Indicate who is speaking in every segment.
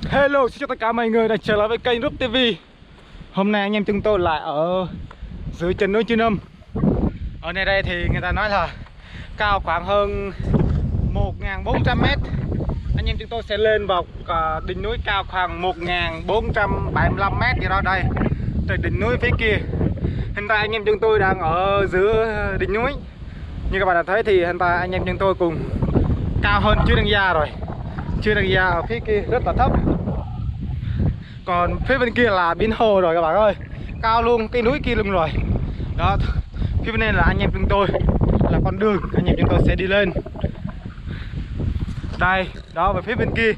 Speaker 1: Hello, xin chào tất cả mọi người đã trở lại với kênh Rub TV. Hôm nay anh em chúng tôi lại ở dưới chân núi Chư Nâm. Ở nơi đây thì người ta nói là cao khoảng hơn 1.400 m. Anh em chúng tôi sẽ lên vào đỉnh núi cao khoảng 1.475 m gì đó đây, từ đỉnh núi phía kia. Hiện tại anh em chúng tôi đang ở giữa đỉnh núi. Như các bạn đã thấy thì hiện tại anh em chúng tôi cùng cao hơn Chư Đăng Gia rồi. Chư Đăng Gia ở phía kia rất là thấp. Còn phía bên kia là biển hồ rồi các bạn ơi, cao luôn cái núi kia luôn rồi. Đó, phía bên này là anh em chúng tôi, là con đường anh em chúng tôi sẽ đi lên. Đây, đó, về phía bên kia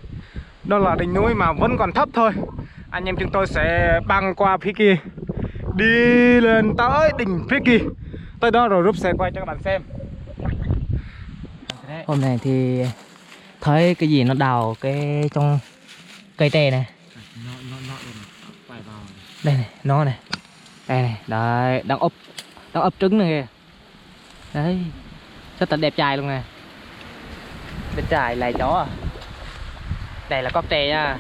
Speaker 1: đó là đỉnh núi mà vẫn còn thấp thôi. Anh em chúng tôi sẽ băng qua phía kia, đi lên tới đỉnh phía kia. Tới đó rồi Rub sẽ quay cho các bạn xem.
Speaker 2: Hôm này thì thấy cái gì nó đào cái trong cây tre này. Đây này, nó này. Đây này, đấy, đang ấp trứng này kìa. Đấy, rất là đẹp trai luôn nè. Đẹp trai lại chó à. Đây là cóc tre nha.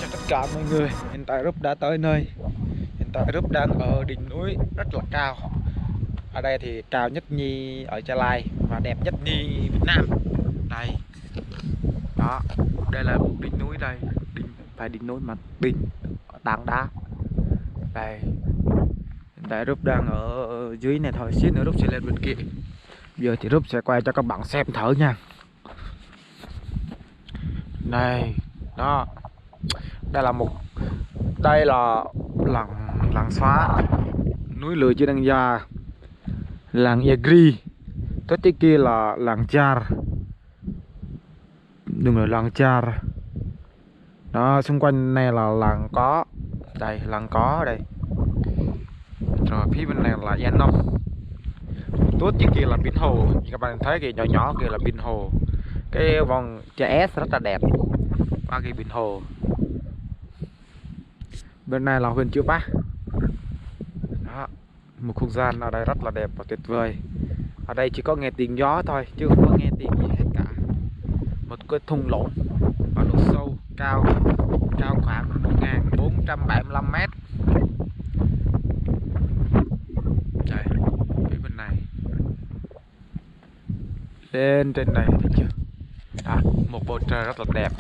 Speaker 1: Chào tất cả mọi người, hiện tại Rub đã tới nơi. Hiện tại Rub đang ở đỉnh núi rất là cao. Ở đây thì cao nhất nhì ở Gia Lai và đẹp nhất nhì Việt Nam. Đây, đó, đây là một đỉnh núi đây, phải đỉnh núi mà đỉnh tảng đá. Đây, hiện tại Rub đang ở dưới này thôi, xíu nữa Rub sẽ lên bên kia. Giờ thì Rub sẽ quay cho các bạn xem thử nha. Đây, đó, đây là làng xóa núi lửa Chư Đăng Gia, làng Yagri, tới trên kia là làng Char, đừng là làng Char. Đó, xung quanh này là làng có, đây làng có đây, rồi phía bên này là Gia Nông, tuốt trên kia là biển hồ. Như các bạn thấy kìa, nhỏ nhỏ kia là biển hồ, cái vòng chữ S rất là đẹp qua cái biển hồ. Bên này là huyện Chư Pá. Đó, một không gian ở đây rất là đẹp và tuyệt vời. Ở đây chỉ có nghe tiếng gió thôi chứ không có nghe tiếng gì hết cả. Một cái thung lũng và độ sâu cao khoảng 1475 mét. Đây, phía bên này lên trên này thấy chưa? Đó, một bầu trời rất là đẹp.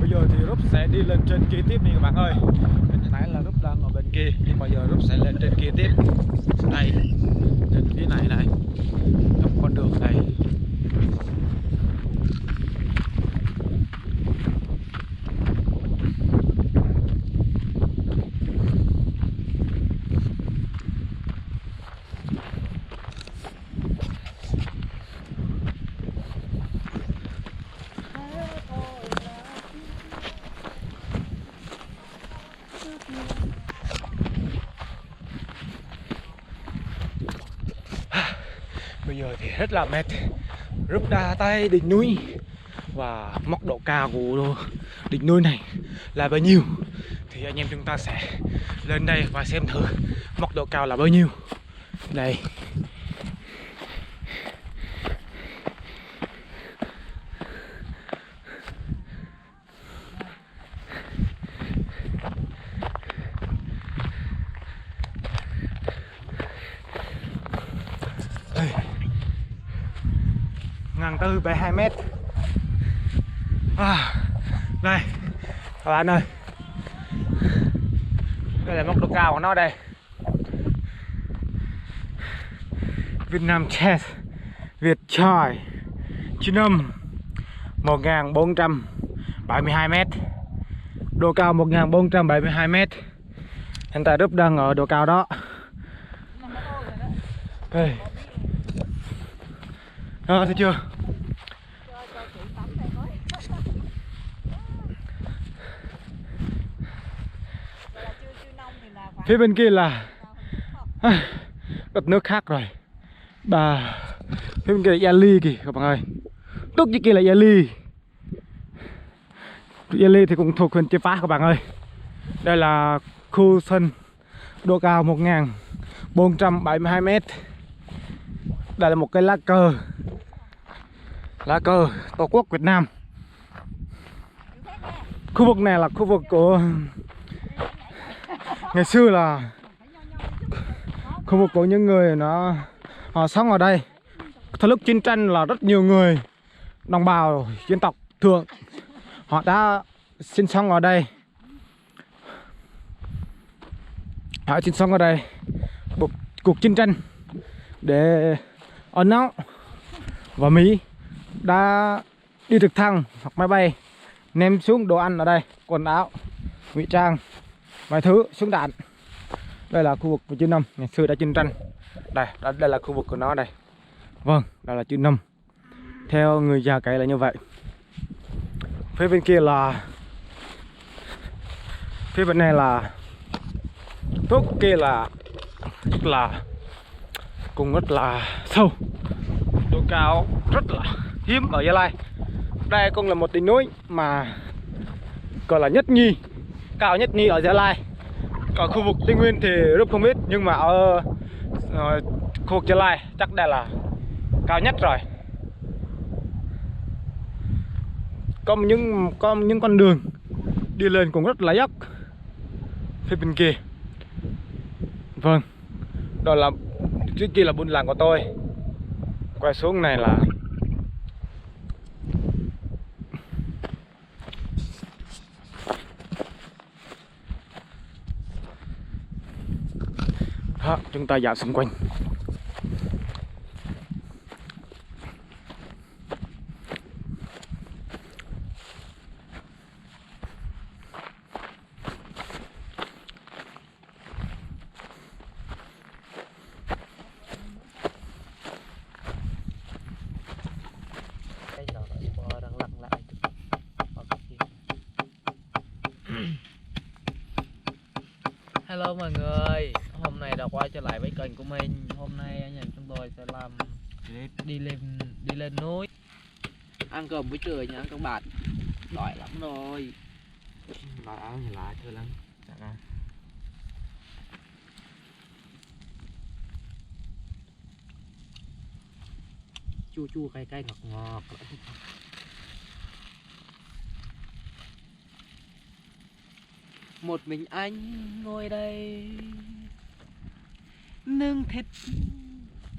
Speaker 1: Bây giờ thì Rúp sẽ đi lên trên kia tiếp đi các bạn ơi. Mình thấy là Rúp đang ở bên kia, nhưng mà giờ Rúp sẽ lên trên kia tiếp. Đây, trên phía này này, dọc con đường này. Bây giờ thì rất là mệt. Rúp đã tới đỉnh núi và mốc độ cao của đỉnh núi này là bao nhiêu thì anh em chúng ta sẽ lên đây và xem thử mốc độ cao là bao nhiêu. Đây. Ngàn tư 72 mét. Đây các bạn ơi, đây là mốc độ cao của nó đây. Vietnam Chest Việt Choi Chi Năm 1472 mét. Độ cao 1472 mét. Hiện tại Rúp đang ở độ cao đó. Đây. Thấy chưa? Phía bên kia là đất nước khác rồi. Phía bên kia là Yali kìa các bạn ơi. Túc dưới kia là Yali. Yali thì cũng thuộc huyện Chư Pá các bạn ơi. Đây là khu sân độ cao 1472 mét. Đây là một cái lá cờ Tổ quốc Việt Nam. Khu vực này là khu vực của ngày xưa, là khu vực của những người họ sống ở đây. Thời lúc chiến tranh là rất nhiều người đồng bào dân tộc Thượng họ đã sinh sống ở đây. Họ sinh sống ở đây cuộc chiến tranh để Ấn Âu và Mỹ đã đi trực thăng hoặc máy bay ném xuống đồ ăn ở đây, quần áo, ngụy trang, vài thứ, súng đạn. Đây là khu vực của Chư Năm ngày xưa đã chiến tranh. Đây là khu vực của nó đây. Vâng, đây là Chư Năm. Theo người già kể là như vậy. Phía bên kia là, phía bên này là thuốc kia là cũng rất là sâu, độ cao rất là hiếm ở Gia Lai. Đây cũng là một đỉnh núi mà gọi là nhất nhì, cao nhất nhì ở Gia Lai. Còn khu vực Tây Nguyên thì rất không biết, nhưng mà ở khu vực Gia Lai chắc đây là cao nhất rồi. Có những con đường đi lên cũng rất là dốc phía bên kia. Vâng, đó là trước kia là buôn làng của tôi. Quay xuống này là đó, chúng ta dạo xung quanh.
Speaker 2: Hello mọi người, hôm nay đã quay trở lại với kênh của mình. Hôm nay anh em chúng tôi sẽ làm đi lên núi, ăn cơm buổi trưa nha các bạn. Đói lắm rồi.
Speaker 1: Mặc áo nhìn lại thưa lắm.
Speaker 2: chua chua cay cay ngọt ngọt. Một mình anh ngồi đây nướng thịt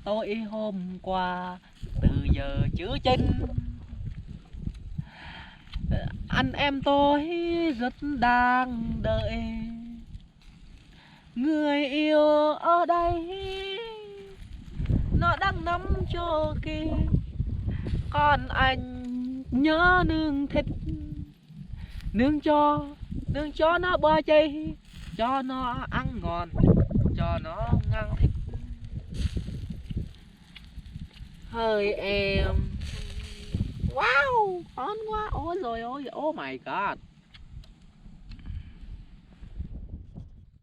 Speaker 2: tối hôm qua từ giờ chưa chân. Anh em tôi rất đang đợi người yêu ở đây, nó đang nắm cho kia. Còn anh nhớ nướng thịt, nướng cho nó bơ chay, cho nó ăn ngon, cho nó ngon thịt. Hơi em, wow, ngon quá, ôi rồi ôi, oh my god.